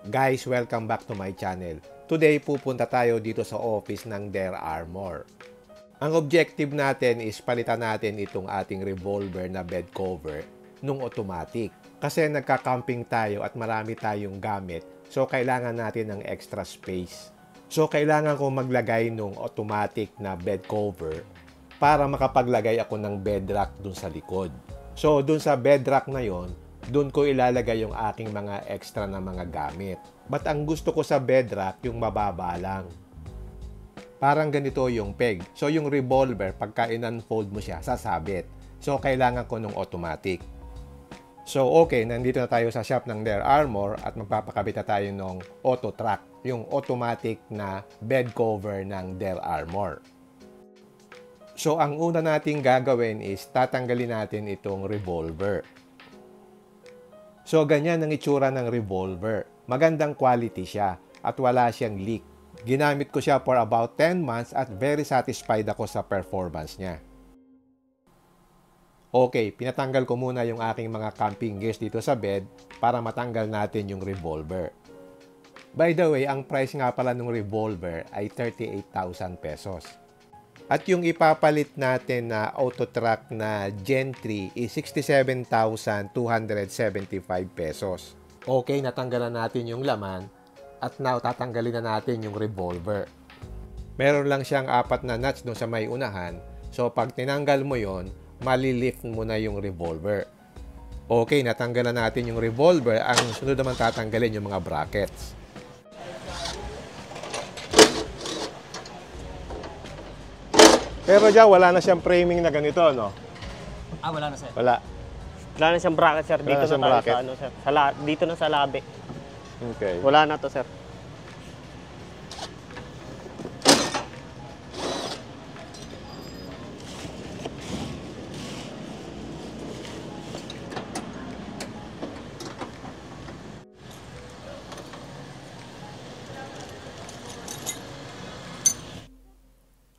Guys, welcome back to my channel. Today, pupunta tayo dito sa office ng Der Armour. Ang objective natin is palitan natin itong ating revolver na bed cover nung automatic. Kasi nagka-camping tayo at marami tayong gamit, so kailangan natin ng extra space. So kailangan ko maglagay nung automatic na bed cover para makapaglagay ako ng bed rack dun sa likod. So dun sa bed rack na yon, doon ko ilalagay yung aking mga extra na mga gamit. But ang gusto ko sa bed rack, yung mababa lang. Parang ganito yung peg. So yung revolver, pagka in-unfold mo siya, sasabit. So kailangan ko nung automatic. So okay, nandito na tayo sa shop ng Der Armour at magpapakabit na tayo ng auto track, yung automatic na bed cover ng Der Armour. So ang una nating gagawin is tatanggalin natin itong revolver. So, ganyan ang itsura ng revolver. Magandang quality siya at wala siyang leak. Ginamit ko siya for about 10 months at very satisfied ako sa performance niya. Okay, pinatanggal ko muna yung aking mga camping gears dito sa bed para matanggal natin yung revolver. By the way, ang price nga pala ng revolver ay 38,000 pesos. At yung ipapalit natin na auto track na Gen 3 is 67,275 pesos. Okay, natanggalan natin yung laman at now tatanggalin na natin yung revolver. Meron lang siyang 4 na nuts doon sa may unahan. So pag tinanggal mo yon, malilift mo na yung revolver. Okay, natanggalan natin yung revolver. Ang sunod naman tatanggalin yung mga brackets. Pero dyan, wala na siyang framing na ganito, no? Ah, wala na, sir. Wala. Wala na siyang bracket, sir. Wala Dito na na siyang tayo bracket. sa ano, sir. Dito na sa labi. Okay. Wala na to, sir.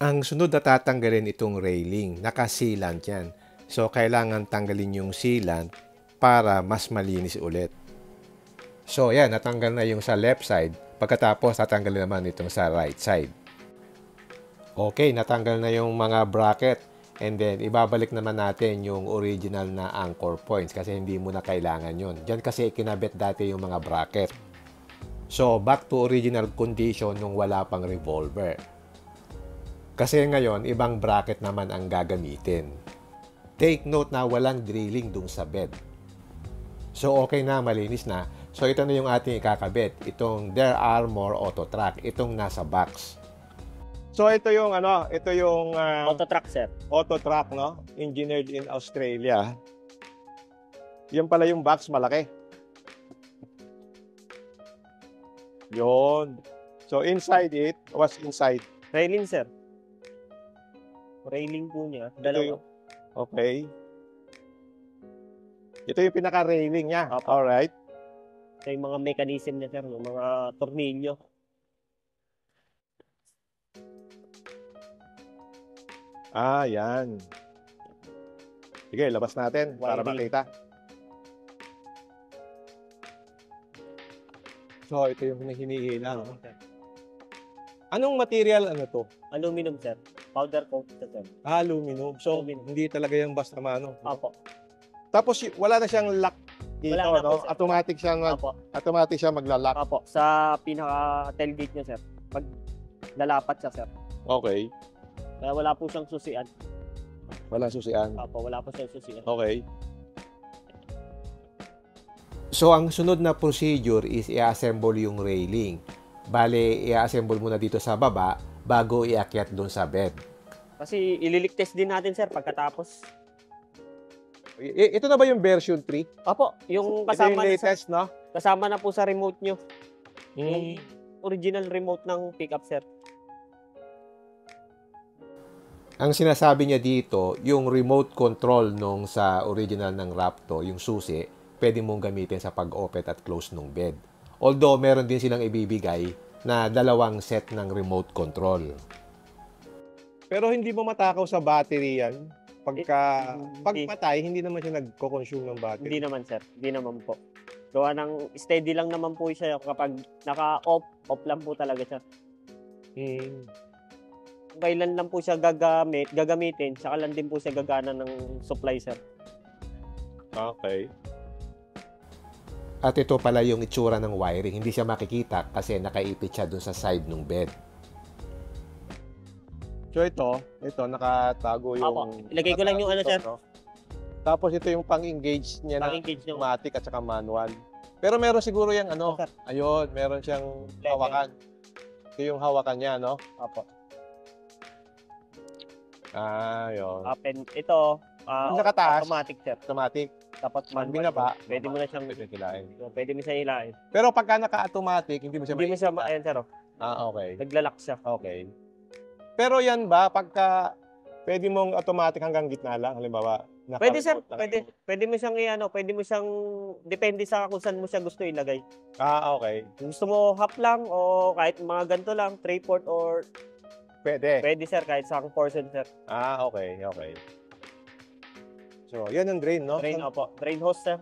Ang sunod na tatanggalin itong railing, naka-sealant yan. So, kailangan tanggalin yung sealant para mas malinis ulit. So, yan, natanggal na yung sa left side. Pagkatapos, tatanggalin naman itong sa right side. Okay, natanggal na yung mga bracket. And then, ibabalik naman natin yung original na anchor points kasi hindi mo na kailangan yun. Diyan kasi kinabit dati yung mga bracket. So, back to original condition nung wala pang revolver. Kasi ngayon, ibang bracket naman ang gagamitin. Take note na walang drilling dung sa bed. So, okay na, malinis na. So, ito na yung ating ikakabit. Itong Der Armour Auto Track. Itong nasa box. So, ito yung, Auto track, sir. Auto Track, no? Engineered in Australia. Yan pala yung box, malaki. Yun. So, inside it, what's inside? Railing, sir. Railing po niya. Dalawa. Okay. Ito yung pinaka-railing niya. Opo. Alright. Ito yung mga mechanism niya, sir. Yung mga tornilyo. Ah, yan. Sige, labas natin para Wiring. makita. So, ito yung hinihilang. Anong material to? Aluminum, sir. Powder coat, sir. Aluminum. So, Aluminum. hindi talaga yung basta mano. Opo. Tapos, wala na siyang lock dito, Wala na no? po, sir. Automatic siyang magla-lock. Opo. Sa pinaka-tailgate niya, sir. Pag lalapat siya, sir. Okay. Kaya wala po siyang susian. Walang susian. Opo, wala po siyang susian. Okay. So, ang sunod na procedure is i-assemble yung railing. Bale, i-assemble muna dito sa baba bago iakyat doon sa bed. Kasi ililik test din natin, sir, pagkatapos. Ito na ba yung version 3? Opo, yung Ito kasama, yung latest, no? kasama na po sa remote nyo. Yung original remote ng pickup, sir. Ang sinasabi niya dito, yung remote control nung sa original ng Raptor, yung susi, pwede mong gamitin sa pag-open at close ng bed. Although, meron din silang ibibigay na 2 set ng remote control. Pero hindi mo matakaw sa battery yan? Pagka Hindi. patay, hindi naman siya nagko-consume ng battery. Hindi naman, sir. Hindi naman po. Gawa ng steady lang naman po siya kapag naka-off, off lang po talaga siya. Kung kailan lang po siya gagamitin, saka lang din po siya gagana ng supply, sir. Okay. At ito pala yung itsura ng wiring. Hindi siya makikita kasi nakaipit siya dun sa side ng bed. So ito nakatago yung... Opo, ilagay ko lang yung ano, sir. No? Tapos ito yung pang-engage niya na Pang-engage yung automatic at saka manual. Pero meron siguro yung ano, sir. ayun, meron siyang hawakan. Ito yung hawakan niya, no? Opo. Yun. Ito, Nakataas. automatic, sir. Automatic. Dapat Pag manual. binaba, Pwede mo na siyang kilain. pwede mo siyang hilain. Pero pagka naka-automatic, hindi mo siya Hindi mo siya ayan, sir. Okay. Naglalak siya. Okay. Pero yan ba, pagka pwede mong automatic hanggang gitna lang, halimbawa, Pwede, sir. naka-remote lang. Pwede. Pwede mo siyang pwede mo siyang depende sa kung saan mo siya gusto ilagay. Okay. Kung gusto mo half lang o kahit mga ganito lang, 3/4 or Pwede. pwede, sir, kahit sa portion, sir. Okay. Okay. So, yan ang drain, no? Drain, opo. Drain hose, sir.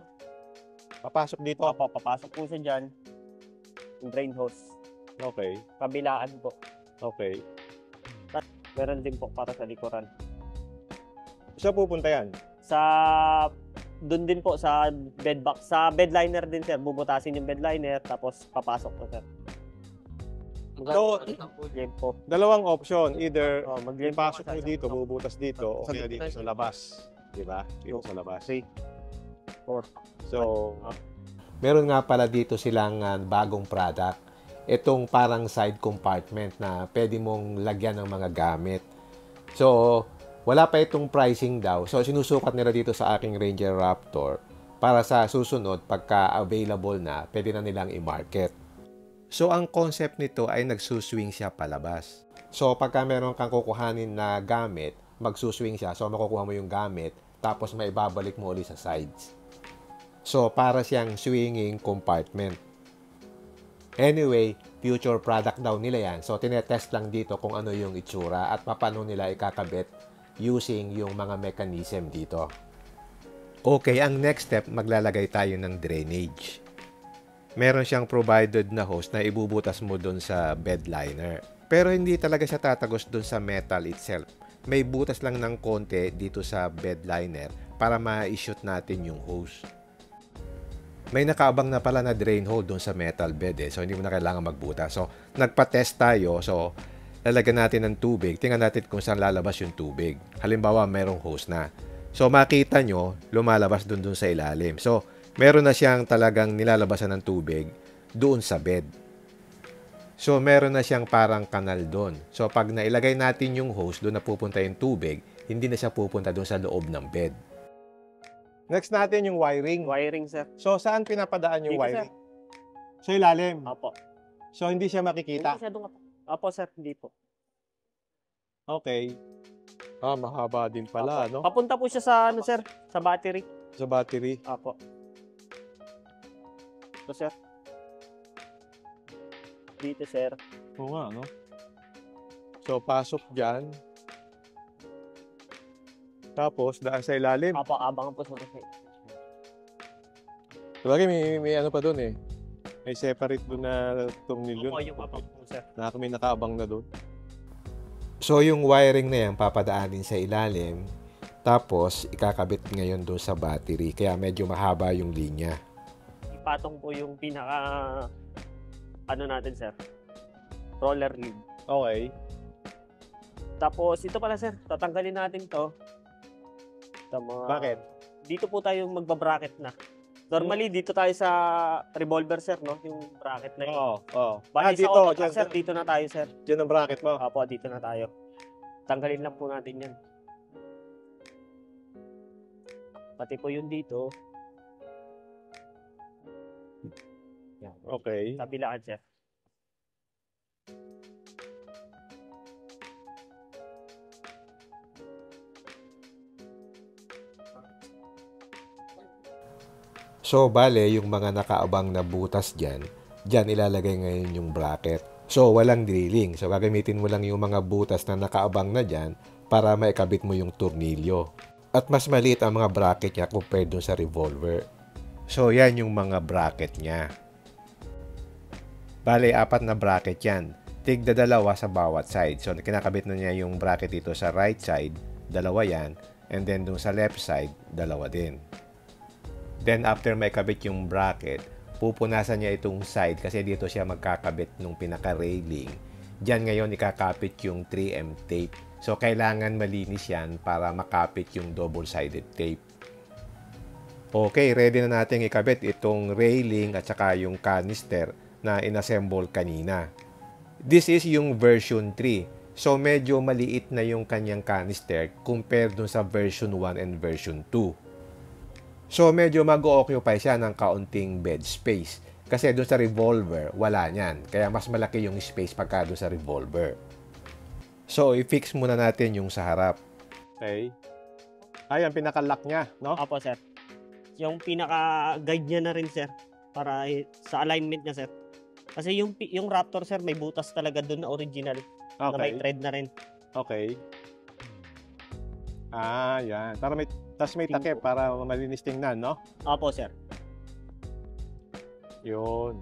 Papasok dito. Opo, papasok po siya dyan. Yung drain hose. Okay. Kabilaan po. Okay. Meron din po para sa likuran. So, pupunta yan? Doon din po sa bed box. Sa bed liner din, sir. Bubutasin yung bed liner, tapos papasok po, sir. So, Game po. dalawang option. Either Mag-game po pasok ka, mo sir. dito, bubutas dito, o Sa kaya gitna. dito sa labas. Diba? Dito sa labas. 3, 4. So, meron nga pala dito silang bagong product. Itong parang side compartment na pwede mong lagyan ng mga gamit. So, wala pa itong pricing daw. So, sinusukat nila dito sa aking Ranger Raptor para sa susunod, pagka available na, pwede na nilang i-market. So, ang concept nito ay nagsuswing siya palabas. So, pagka meron kang kukuhanin na gamit, magsuswing siya. So, makukuha mo yung gamit, tapos may babalik mo ulit sa sides. So, para siyang swinging compartment. Anyway, future product daw nila yan. So, tinetest lang dito kung ano yung itsura at paano nila ikakabit using yung mga mechanism dito. Okay, ang next step, maglalagay tayo ng drainage. Meron siyang provided na hose na ibubutas mo dun sa bed liner. Pero hindi talaga siya tatagos dun sa metal itself. May butas lang ng konti dito sa bed liner para ma-shoot natin yung hose. May nakaabang na pala na drain hole doon sa metal bed so hindi mo na kailangan magbutas. So, nagpa-test tayo. So, lalagyan natin ng tubig. Tingnan natin kung saan lalabas yung tubig. Halimbawa, merong hose na. So, makita nyo, lumalabas doon sa ilalim. So, meron na siyang talagang nilalabasan ng tubig doon sa bed. So, meron na siyang parang kanal doon. So, pag nailagay natin yung hose, doon na pupunta yung tubig, hindi na siya pupunta doon sa loob ng bed. Next natin yung wiring. Wiring, sir. So, saan pinapadaan yung Dito, wiring? Sa ilalim. Opo. So, hindi siya makikita. Hindi siya doon. Opo, sir. Hindi po. Okay. Mahaba din pala, Opo. no? Papunta po siya sa, sir? Sa battery. Sa battery. Opo. Ito, sir. Dito, sir. Oo nga, no? So, pasok dyan. Tapos, daan sa ilalim. Opo, abangan po sa Sabagay, may ano pa doon eh. May separate doon na tornilyo. Opo, yung abang po, sir. May nakaabang na doon. So, yung wiring na yan, papadaanin sa ilalim. Tapos, ikakabit ngayon doon sa battery. Kaya medyo mahaba yung linya. Ipatong po yung pinaka, natin, sir? Roller lead. Okay. Tapos, ito pala, sir. Tatanggalin natin to. Bakit? Dito po tayo magbabracket na. Normally, dito tayo sa revolver, sir, no? Yung bracket na yun. Oo. Bali dito. sa auto, Dyan, sir, dito na tayo, sir. dyan ang bracket mo. Opo, dito na tayo. Tanggalin lang po natin yan. Pati po yun dito. Yan. Okay. Kabilaan, sir. So, bale, yung mga nakaabang na butas dyan ilalagay ngayon yung bracket. So, walang drilling. So, gagamitin mo lang yung mga butas na nakaabang na dyan para maikabit mo yung tornilyo. At mas maliit ang mga bracket niya compared dun sa revolver. So, yan yung mga bracket niya. Bale, 4 na bracket yan. Tigda 2 sa bawat side. So, kinakabit na niya yung bracket dito sa right side, 2 yan. And then, dun sa left side, 2 din. Then, after may kabit yung bracket, pupunasan niya itong side kasi dito siya magkakabit nung pinaka-railing. Diyan ngayon ikakapit yung 3M tape. So, kailangan malinis yan para makapit yung double-sided tape. Okay, ready na natin ikabit itong railing at saka yung canister na inassemble kanina. This is yung version 3. So, medyo maliit na yung kanyang canister compared dun sa version 1 and version 2. So, medyo mag-occupy siya ng kaunting bed space. Kasi dun sa revolver, wala niyan. Kaya mas malaki yung space pagka dun sa revolver. So, i-fix muna natin yung sa harap. Okay. Ayan, pinaka-lock niya, no? Apo, sir. Yung pinaka-guide niya na rin, sir. Para sa alignment niya, sir. Kasi yung Raptor, sir, may butas talaga doon na original. Okay. Na may thread na rin. Okay. Ah, yan. Para may takip para malinis tingnan, no? Apo, sir. Yun.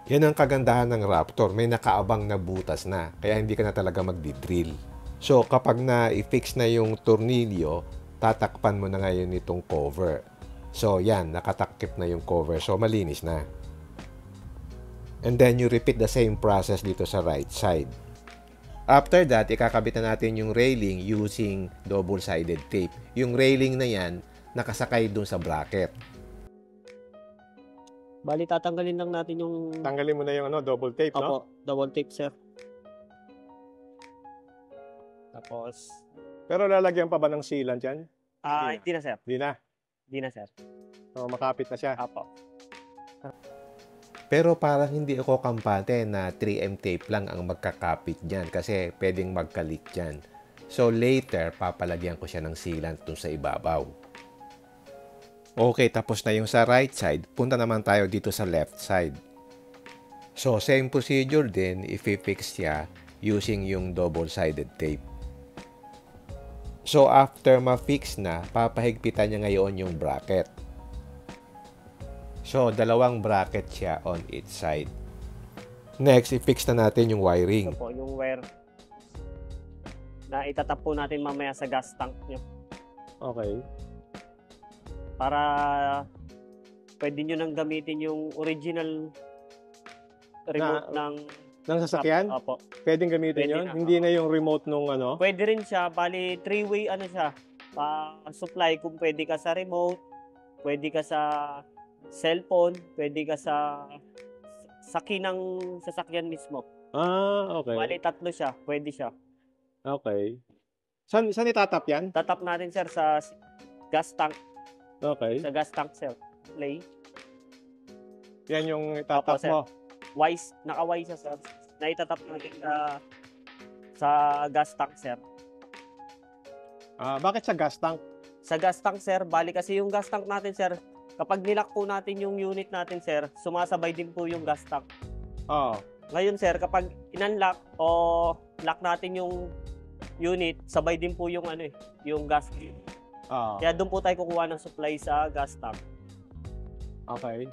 Yan ang kagandahan ng Raptor. May nakaabang na butas na. Kaya hindi ka na talaga magdi-drill. So, kapag na-fix na yung tornilyo, tatakpan mo na ngayon itong cover. So, yan. Nakatakip na yung cover. So, malinis na. And then, you repeat the same process dito sa right side. After that, ikakabit na natin yung railing using double-sided tape. Yung railing na yan, nakasakay dun sa bracket. Bali, tatanggalin lang natin yung... Tanggalin mo na yung double tape, no? Apo, double tape, sir. Tapos... Pero lalagyan pa ba ng sealant yan? Hindi na, sir. Hindi na. Hindi na, sir. So, makapit na siya. Apo. Pero parang hindi ako kampante na 3M tape lang ang magkakapit dyan kasi pwedeng magkalik dyan. So later, papalagyan ko siya ng sealant dun sa ibabaw. Okay, tapos na yung sa right side. Punta naman tayo dito sa left side. So same procedure din, i-fix siya using yung double-sided tape. So after ma-fix na, papahigpitan niya ngayon yung bracket. So, 2 bracket siya on each side. Next, i-fix na natin yung wiring. Ito po, yung wire na itatap po natin mamaya sa gas tank nyo. Okay. Para pwede nyo nang gamitin yung original remote ng sasakyan? Opo. Pwedeng gamitin Pwede yun? na, Hindi na yung remote nung ano? Pwede rin siya. Bali, 3-way siya. Pa-supply kung pwede ka sa remote, pwede ka sa cellphone, pwede ka sa saki ng sasakyan mismo. Ah, okay. Bali, 3 siya. Pwede siya. Okay. Saan itatap yan? Tatap natin, sir, sa gas tank. Okay. Sa gas tank, sir. Play. Yan yung itatap Opo, sir. mo. Wise. Naka-wise siya, sir. Na itatap natin sa gas tank, sir. Bakit sa gas tank? Sa gas tank, sir. Bali kasi yung gas tank natin, sir, kapag nilock po natin yung unit natin, sir, sumasabay din po yung gas tank. Oo. Ngayon, sir, kapag in-unlock o lock natin yung unit, sabay din po yung yung gas. Kaya doon po tayo kukuha ng supply sa gas tank. Okay.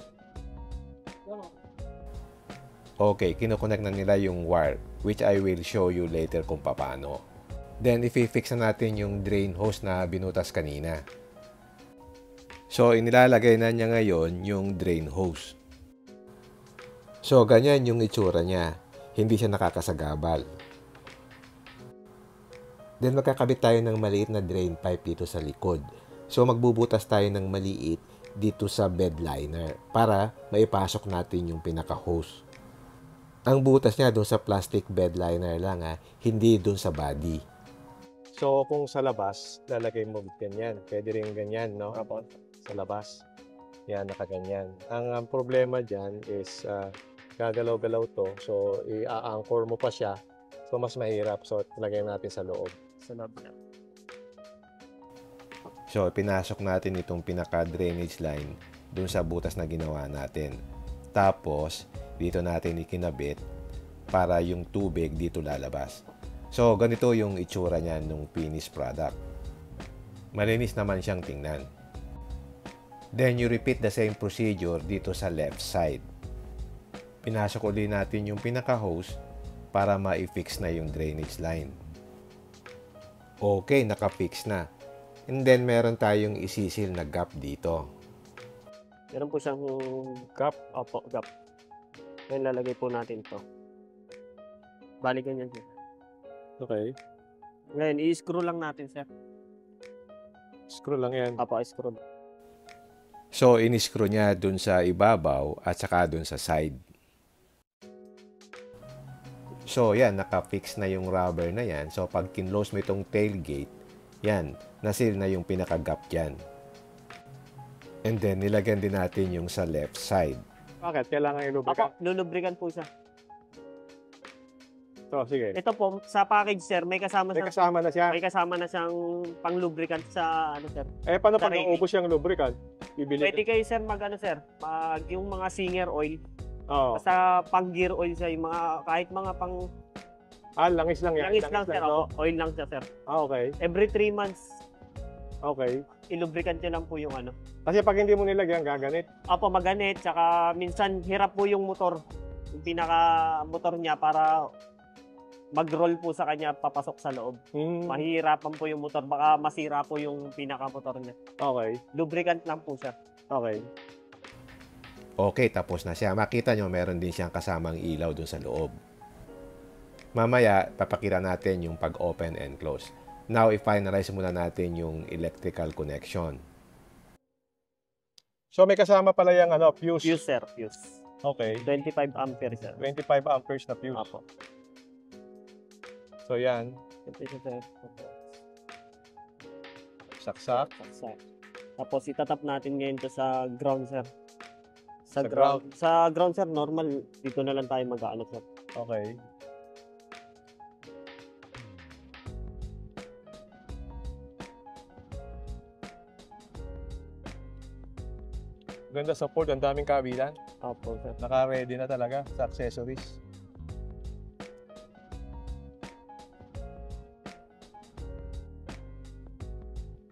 Okay, kinoconnect na nila yung wire, which I will show you later kung paano. Then, i-fix na natin yung drain hose na binutas kanina. So, inilalagay na niya ngayon yung drain hose. So, ganyan yung itsura niya. Hindi siya nakakasagabal. Then, magkakabit tayo ng maliit na drain pipe dito sa likod. So, magbubutas tayo ng maliit dito sa bed liner para maipasok natin yung pinaka-hose. Ang butas niya doon sa plastic bed liner lang, hindi doon sa body. So, kung sa labas, lalagay mo ganyan. Pwede rin ganyan, no? Sa labas. Yan, nakaganyan. Ang problema dyan is gagalaw-galaw to. So, i-anchor mo pa siya. So, mas mahirap. So, lagay natin sa loob. Sa loob na. So, pinasok natin itong pinaka-drainage line dun sa butas na ginawa natin. Tapos, dito natin ikinabit para yung tubig dito lalabas. So, ganito yung itsura niya nung finished product. Malinis naman siyang tingnan. Then you repeat the same procedure dito sa left side. Pinasok ulit natin yung pinaka-hose para ma-fix na yung drainage line. Okay, naka-fix na. And then meron tayong isisil na gap dito. Meron po siyang gap. Opo, gap. Ngayon lalagay po natin to. Bali ganyan siya. Okay. Ngayon, i-screw lang natin, sir. Screw lang yan. Opo, screw. So, in-screw niya dun sa ibabaw at saka dun sa side. So, yan, naka-fix na yung rubber na yan. So, pag kinlose mo itong tailgate, yan, nasil na yung pinaka-gap dyan. And then, nilagyan din natin yung sa left side. Bakit? Kailangan Opo, ilubrikan? lulubrikan po siya. So, sige. Ito po, sa package, sir, may kasama May siyang kasama na siya. may kasama na siyang pang-lubricant sa ano, sir. Eh, paano pag Sarili. naubos yung lubricant? Bibili. Pwede kayo, sir, mag-ano, sir, yung mga Singer oil, Oo. basta pang-gear oil siya, yung mga, kahit mga pang Langis lang yan. langis lang, sir, no? oil lang siya, sir. Okay. Every 3 months, Okay. ilubricant nyo lang po yung ano. Kasi pag hindi mo nilagyan, gaganit. Apo, maganit, tsaka minsan hirap po yung motor, yung pinaka-motor niya para mag-roll po sa kanya papasok sa loob. Mahihirapan po yung motor, baka masira po yung pinaka-motor niya. Okay. Lubricant lang po siya. Okay. Okay, tapos na siya. Makita nyo, meron din siyang kasamang ilaw dun sa loob. Mamaya, papakita natin yung pag-open and close. Now, i-finalize muna natin yung electrical connection. So, may kasama pala yung ano, fuse. Fuse, sir, fuse. Okay. 25 ampere, sir. 25 amperes na fuse. Apo. So, yan. Ito siya, sir. Saksak. Saksak. Tapos itatap natin ngayon to sa ground, sir. Sa Sa ground. Sa ground, sir, normal. Dito na lang tayo mag-ano, sir. Okay. Ganda support, ang daming kabilan. Apo, sir. Naka-ready na talaga sa accessories.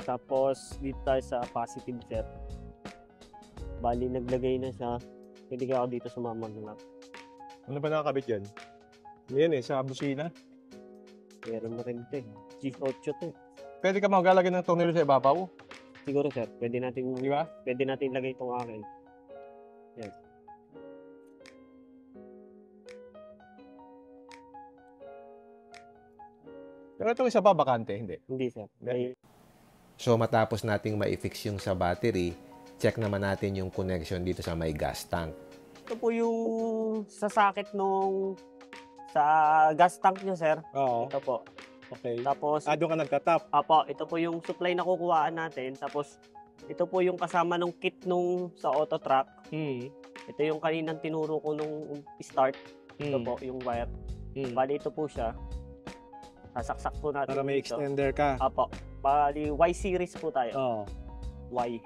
Tapos, dito tayo sa positive, sir. Bali, naglagay na siya. Pwede ka ako dito sumama na lang. Ano ba nakakabit yan? Yan sa busina. Meron na rin ito, eh. G8 to, eh. Pwede ka maglalagay ng tornilyo sa ibabaw. Siguro, sir. Pwede natin ilagay itong akin. Yan. Pero itong isa pa, bakante, hindi. Hindi, sir. May, So, matapos nating ma-fix yung sa battery, check naman natin yung connection dito sa may gas tank. ito po yung sa socket nung sa gas tank niya, sir. Oo. Ito po. Okay. Tapos, Doon ka nagtatap. apo, ito po yung supply na kukuhaan natin. Tapos, ito po yung kasama nung kit nung sa auto track. Ito yung kaninang tinuro ko nung start. Ito po, yung wire. Bali, ito po siya. Sasaksak po natin. Para may dito. extender ka. Apo. Bali, Y series po tayo. Oo. Y.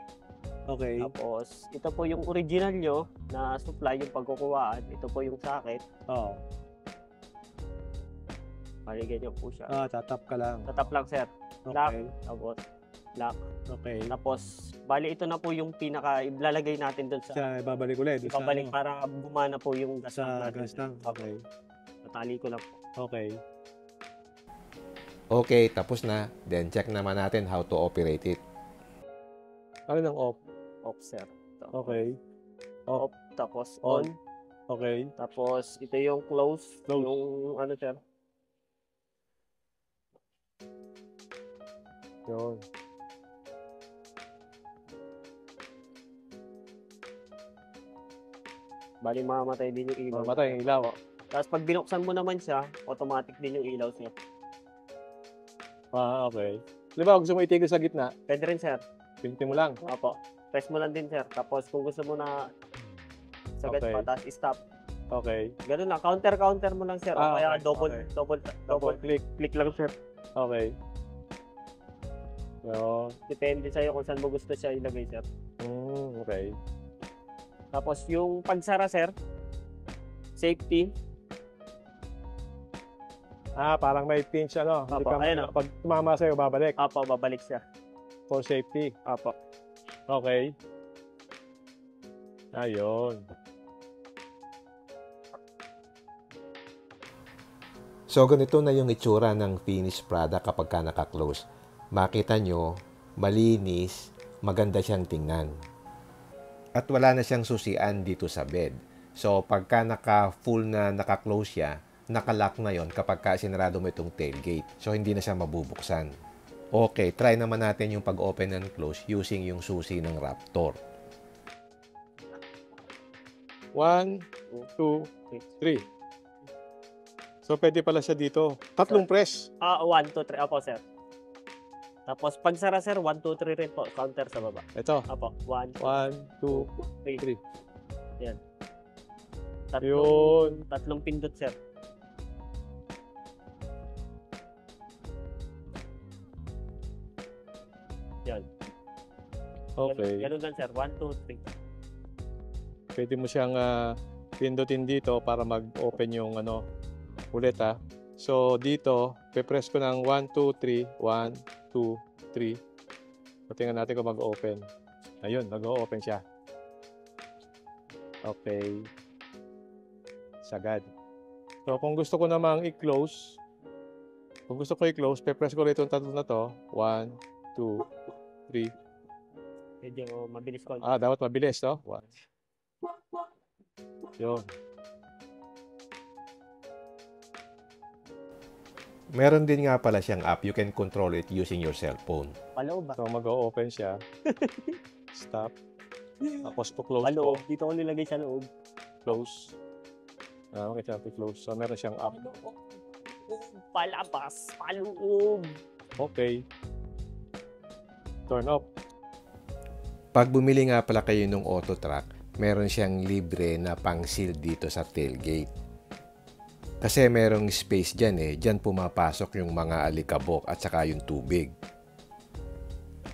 Okay. Tapos, ito po yung original nyo na supply, yung pagkukuhaan. Ito po yung socket. Oo. Bali, ganyan po siya. Tatap ka lang. Tatap lang, sir. Lock. Okay. Tapos, lock. Okay. Tapos, bali, ito na po yung pinaka, ilalagay natin doon sa, Sa babalik ulit. doon sa ibabalik ano, para gumana po yung gas sa tank natin. gas tank. Okay. Natali ko lang po. Okay. Okay, tapos na. Then, check naman natin how to operate it. Ano ng off? Off, sir. Ito. Okay. Off. Tapos, On. on. Okay. Tapos, ito yung close. Close. Yung, ano, sir. Yun. Bali, mamamatay din yung ilaw. Mamatay yung ilaw. Tapos, pag binuksan mo naman siya, automatic din yung ilaw, sir. Okay. Di ba, gusto mo itigil sa gitna, Pwede rin, sir. pinti mo lang. Apo. Press mo lang din, sir. Tapos, kung gusto mo na sagad Okay. pa, tapos stop. Okay. Ganun lang. Counter mo lang, sir. O kaya Okay. double, Okay. double Double click. click lang, sir. Okay. Yun. Depende sa'yo kung saan mo gusto siya ilagay, sir. Okay. Tapos, yung pagsara, sir, safety. Parang may pinch, ano. Hindi Apo, ka- ayun, Pag tumama sa'yo, babalik. Apo, babalik siya. For safety. Apo. Okay. Ayun. So, ganito na yung itsura ng finished product kapag ka naka-close. Makita nyo, malinis, maganda siyang tingnan. At wala na siyang susian dito sa bed. So, pagka naka-full na naka-close siya, naka-lock na yon kapag ka sinarado mo itong tailgate. So, hindi na siya mabubuksan. Okay, try naman natin yung pag-open and close using yung susi ng Raptor. 1, 2, 3. So, pwede pala siya dito. Tatlong press. 1, 2, 3. Opo, sir. Tapos, pag sara, sir, 1, 2, 3 rin po. Counter sa baba. Ito. Opo, 1, 1, 2, 3. 3. Yan. Yun. Tatlong pindot, sir. Yan. Okay. Ganun lang, sir. 1, 2, 3. Pwede mo siyang pindutin dito para mag-open yung ulit ha. So, dito, pe-press ko ng 1, 2, 3. 1, 2, 3. So, tingnan natin kung mag-open. Ayun, nag-open siya. Okay. Sagad. So, kung gusto ko namang i-close, pe-press ko ulit yung tatlo na to. 1, 2, 3. Medyo mabilis ko. Dapat mabilis, no? 1. Yun. Meron din nga pala siyang app. You can control it using your cellphone. Paloob ba? So, mag-open siya. Stop. Tapos po close Paloob. po. Dito ko nilagay sa loob. Close. Okay, siya close. So, meron siyang app. Palabas. Paloob. Okay. Turn off. Pag bumili nga pala kayo ng auto track, meron siyang libre na pang-seal dito sa tailgate. Kasi merong space dyan Dyan pumapasok yung mga alikabok at saka yung tubig.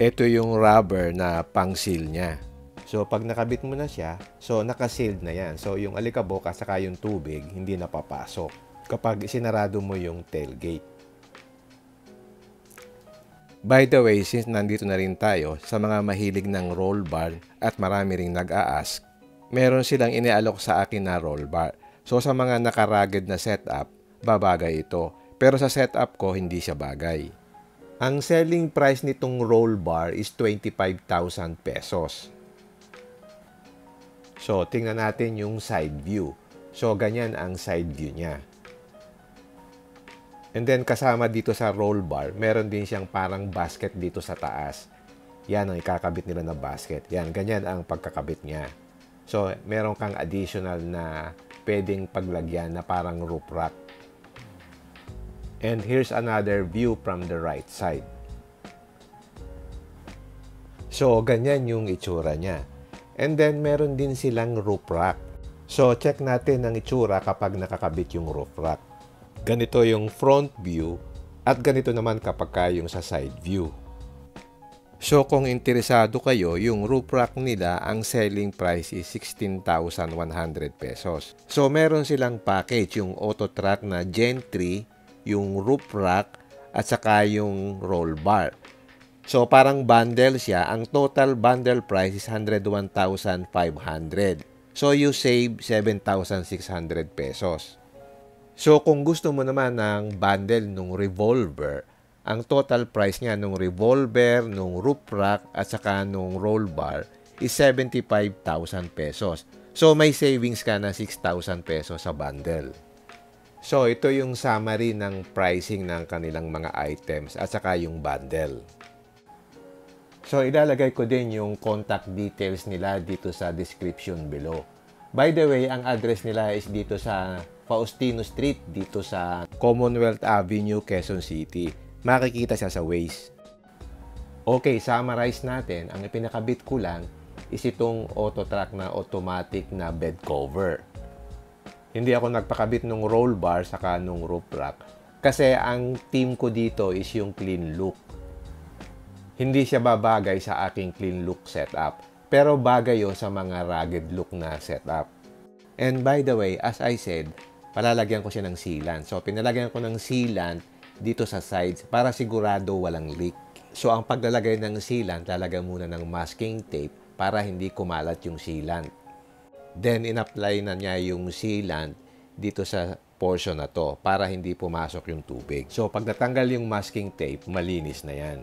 Ito yung rubber na pang-seal niya. So, pag nakabit mo na siya, so naka-sealed na yan. So, yung alikabok at saka yung tubig, hindi napapasok kapag sinarado mo yung tailgate. By the way, since nandito na rin tayo sa mga mahilig ng roll bar at marami ring nag-a-ask, meron silang inialok sa akin na roll bar. So sa mga naka-rugged na setup, babagay ito. Pero sa setup ko, hindi siya bagay. Ang selling price nitong roll bar is 25,000 pesos. So tingnan natin yung side view. So ganyan ang side view niya. And then kasama dito sa roll bar, meron din siyang parang basket dito sa taas. Yan ang ikakabit nila na basket. Yan, ganyan ang pagkakabit niya. So, meron kang additional na pwedeng paglagyan na parang roof rack. And here's another view from the right side. So, ganyan yung itsura niya. And then, meron din silang roof rack. So, check natin ang itsura kapag nakakabit yung roof rack. Ganito yung front view at ganito naman kapag yung sa side view. So kung interesado kayo, yung roof rack nila, ang selling price is 16,100 pesos. So meron silang package, yung auto track na Gen 3, yung roof rack at saka yung roll bar. So parang bundle siya, ang total bundle price is 101,500. So you save 7,600 pesos. So, kung gusto mo naman ng bundle nung revolver, ang total price niya nung revolver, nung roof rack, at saka nung roll bar is 75,000 pesos. So, may savings ka na 6,000 pesos sa bundle. So, ito yung summary ng pricing ng kanilang mga items at saka yung bundle. So, ilalagay ko din yung contact details nila dito sa description below. By the way, ang address nila is dito sa Faustino Street, dito sa Commonwealth Avenue, Quezon City. Makikita siya sa Waze. Okay, summarize natin. Ang ipinakabit ko lang is itong auto track na automatic na bed cover. Hindi ako nagpakabit ng roll bar saka nung roof rack. Kasi ang team ko dito is yung clean look. Hindi siya babagay sa aking clean look setup. Pero bagay yun sa mga rugged look na setup. And by the way, as I said, palalagyan ko siya ng sealant. So, pinalagyan ko ng sealant dito sa sides para sigurado walang leak. So, ang paglalagay ng sealant, lalagyan muna ng masking tape para hindi kumalat yung sealant. Then, in-apply na niya yung sealant dito sa portion na to para hindi pumasok yung tubig. So, pag natanggal yung masking tape, malinis na yan.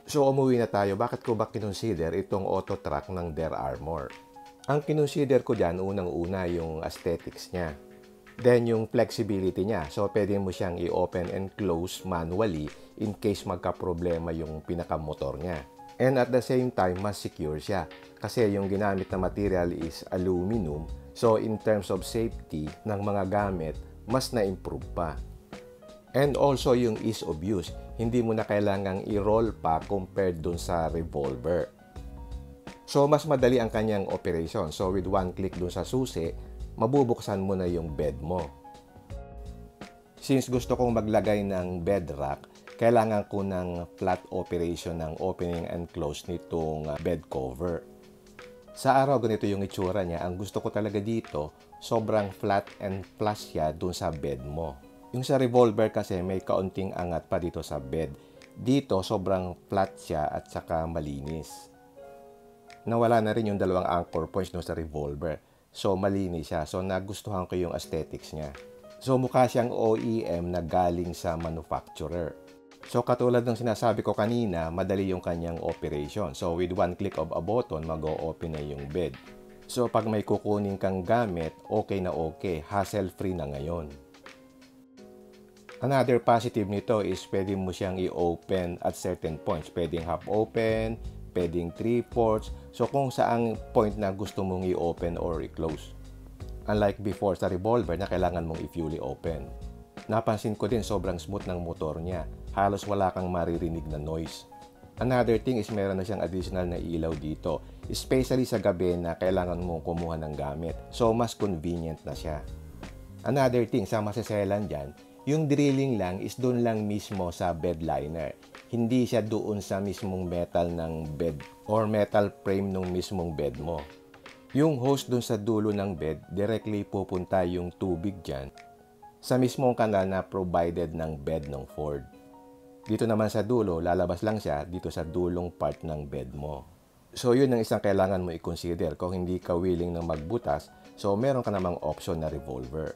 So, umuwi na tayo. Bakit ko ba kinonsider itong auto track ng Der Armour? Ang kinonsider ko dyan, unang-una yung aesthetics niya. Then, yung flexibility niya. So, pwede mo siyang i-open and close manually in case magka-problema yung pinaka-motor niya. And at the same time, mas secure siya. Kasi yung ginamit na material is aluminum. So, in terms of safety ng mga gamit, mas na-improve pa. And also yung ease of use. Hindi mo na kailangang i-roll pa compared dun sa revolver. So, mas madali ang kanyang operation. So, with one click dun sa susi, mabubuksan mo na yung bed mo. Since gusto kong maglagay ng bed rack, kailangan ko ng flat operation ng opening and close nitong bed cover. Sa araw, ganito yung itsura niya. Ang gusto ko talaga dito, sobrang flat and flush siya dun sa bed mo. Yung sa revolver kasi may kaunting angat pa dito sa bed. Dito, sobrang flat siya at saka malinis. Nawala na rin yung dalawang anchor points dun sa revolver. So, malinis siya. So, nagustuhan ko yung aesthetics niya. So, mukha siyang OEM na galing sa manufacturer. So, katulad ng sinasabi ko kanina, madali yung kanyang operation. So, with one click of a button, mag-o-open na yung bed. So, pag may kukunin kang gamit, okay na okay. Hassle-free na ngayon. Another positive nito is pwede mo siyang i-open at certain points. Pwedeng half open, pwedeng 3/4. So, kung saang point na gusto mong i-open or i-close. Unlike before sa revolver na kailangan mong i-fully open. Napansin ko din sobrang smooth ng motor niya. Halos wala kang maririnig na noise. Another thing is meron na siyang additional na ilaw dito. Especially sa gabi na kailangan mong kumuha ng gamit. So, mas convenient na siya. Another thing, sa masaselan dyan, yung drilling lang is doon lang mismo sa bed liner. Hindi siya doon sa mismong metal ng bed or metal frame ng mismong bed mo. Yung hose doon sa dulo ng bed, directly pupunta yung tubig dyan sa mismong kanal na provided ng bed ng Ford. Dito naman sa dulo, lalabas lang siya dito sa dulong part ng bed mo. So, yun ang isang kailangan mo i-consider kung hindi ka willing na magbutas. So, meron ka namang option na revolver.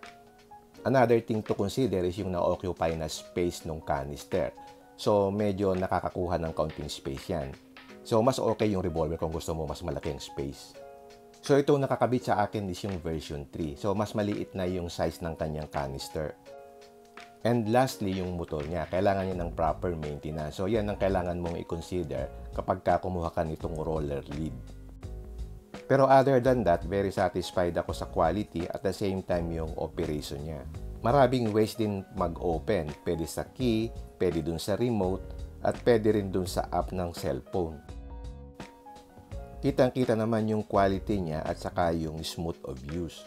Another thing to consider is yung na-occupy na space ng canister. So, medyo nakakakuha ng counting space yan. So, mas okay yung revolver kung gusto mo mas malaking space. So, itong nakakabit sa akin is yung version 3. So, mas maliit na yung size ng kanyang canister. And lastly, yung motor niya. Kailangan niya ng proper maintenance. So, yan ang kailangan mong i-consider kapag kumuha ka nitong roller lid. Pero other than that, very satisfied ako sa quality at the same time yung operation niya. Maraming ways din mag-open. Pwede sa key, pwede dun sa remote, at pwede rin dun sa app ng cellphone. Kitang-kita naman yung quality niya at saka yung smooth of use.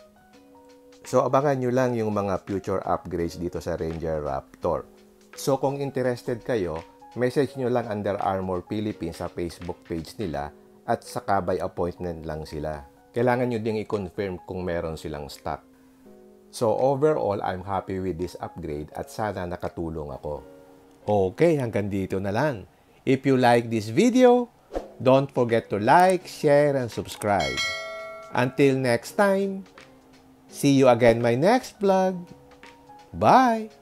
So, abangan nyo lang yung mga future upgrades dito sa Ranger Raptor. So, kung interested kayo, message nyo lang Under Armour Philippines sa Facebook page nila at saka by appointment lang sila. Kailangan nyo ding i-confirm kung meron silang stock. So, overall, I'm happy with this upgrade at sana nakatulong ako. Okay, hanggang dito na lang. If you like this video, don't forget to like, share, and subscribe. Until next time, see you again my next vlog. Bye!